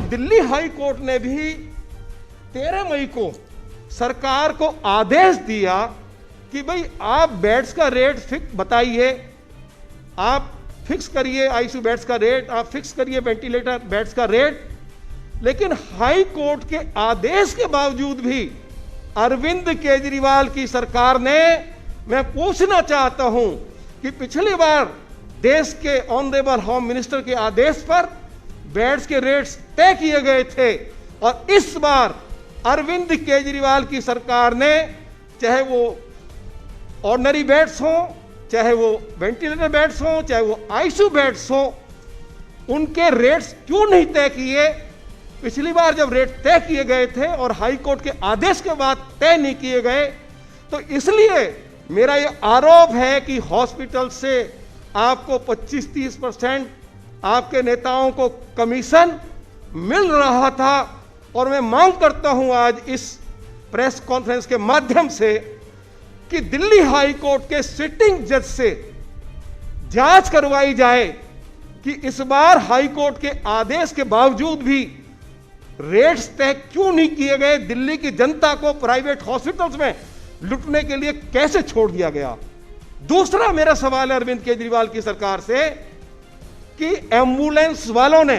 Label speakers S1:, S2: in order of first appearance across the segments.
S1: Delhi high court ने भी 13 मई को सरकार को आदेश दिया कि भाई आप बेड्स का रेट फिक्स बताइए, आप फिक्स करिए आईसीयू बेड्स का रेट, आप फिक्स करिए वेंटिलेटर बेड्स का रेट। लेकिन हाई कोर्ट के आदेश के बावजूद भी अरविंद केजरीवाल की सरकार ने, मैं पूछना चाहता हूं कि पिछली बार देश के ऑनरेबल होम मिनिस्टर के आदेश पर बेड्स के रेट्स तय किए गए थे, और इस बार अरविंद केजरीवाल की सरकार ने, चाहे वो ऑर्डिनरी बेड्स हो, चाहे वो वेंटिलेटर बेड्स हो, चाहे वो आईसीयू बेड्स हो, उनके रेट्स क्यों नहीं तय किए। पिछली बार जब रेट तय किए गए थे और हाई कोर्ट के आदेश के बाद तय नहीं किए गए, तो इसलिए मेरा ये आरोप है कि हॉस्पिटल से आपको 25-30% आपके नेताओं को कमीशन मिल रहा था। और मैं मांग करता हूं आज इस प्रेस कॉन्फ्रेंस के माध्यम से कि दिल्ली हाई कोर्ट के सिटिंग जज से जांच करवाई जाए कि इस बार हाई कोर्ट के आदेश के बावजूद भी रेट्स तय क्यों नहीं किए गए। दिल्ली की जनता को प्राइवेट हॉस्पिटल्स में लुटने के लिए कैसे छोड़ दिया गया। दूसरा मेरा सवाल है अरविंद केजरीवाल की सरकार से कि एम्बुलेंस वालों ने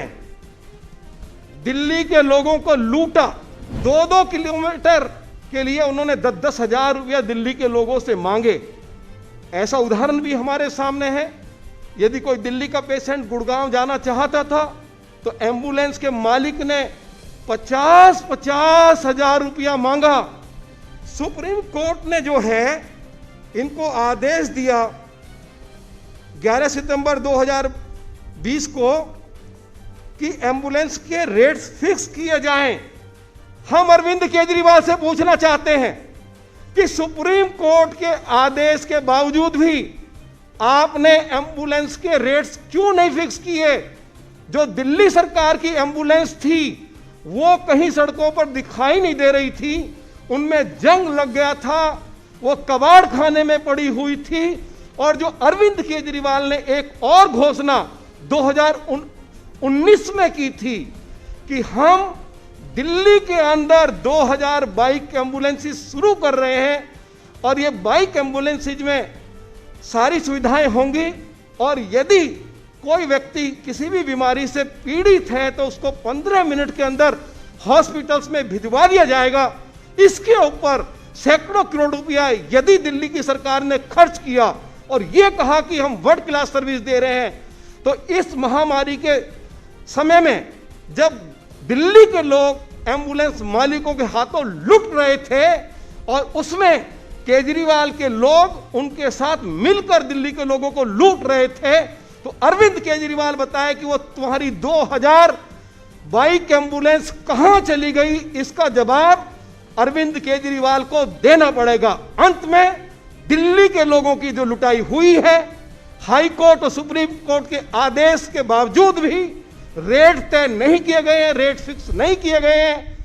S1: दिल्ली के लोगों को लूटा। 2-2 किलोमीटर के लिए उन्होंने 10-10 हजार रुपया दिल्ली के लोगों से मांगे। ऐसा उदाहरण भी हमारे सामने है। यदि कोई दिल्ली का पेशेंट गुड़गांव जाना चाहता था तो एम्बुलेंस के मालिक ने 50-50 हजार रुपया मांगा। सुप्रीम कोर्ट ने जो है इनको आदेश दिया 11 सितंबर 2020 को कि एम्बुलेंस के रेट्स फिक्स किए जाएं। हम अरविंद केजरीवाल से पूछना चाहते हैं कि सुप्रीम कोर्ट के आदेश के बावजूद भी आपने एम्बुलेंस के रेट्स क्यों नहीं फिक्स किए। जो दिल्ली सरकार की एम्बुलेंस थी वो कहीं सड़कों पर दिखाई नहीं दे रही थी, उनमें जंग लग गया था, वो कबाड़ खाने में पड़ी हुई थी। और जो अरविंद केजरीवाल ने एक और घोषणा 2019 में की थी कि हम दिल्ली के अंदर 2000 बाइक एम्बुलेंसेस शुरू कर रहे हैं, और ये बाइक एम्बुलेंसेज में सारी सुविधाएं होंगी, और यदि कोई व्यक्ति किसी भी बीमारी से पीड़ित है तो उसको 15 मिनट के अंदर हॉस्पिटल्स में भिजवा दिया जाएगा। इसके ऊपर सैकड़ों करोड़ रुपया यदि दिल्ली की सरकार ने खर्च किया और ये कहा कि हम वर्ल्ड क्लास सर्विस दे रहे हैं, तो इस महामारी के समय में जब दिल्ली के लोग एम्बुलेंस मालिकों के हाथों लुट रहे थे और उसमें केजरीवाल के लोग उनके साथ मिलकर दिल्ली के लोगों को लूट रहे थे, तो अरविंद केजरीवाल बताए कि वो तुम्हारी 2000 बाइक एम्बुलेंस कहां चली गई, इसका जवाब अरविंद केजरीवाल को देना पड़ेगा। अंत में दिल्ली के लोगों की जो लुटाई हुई है, हाई कोर्ट और सुप्रीम कोर्ट के आदेश के बावजूद भी रेट तय नहीं किए गए हैं, रेट फिक्स नहीं किए गए हैं।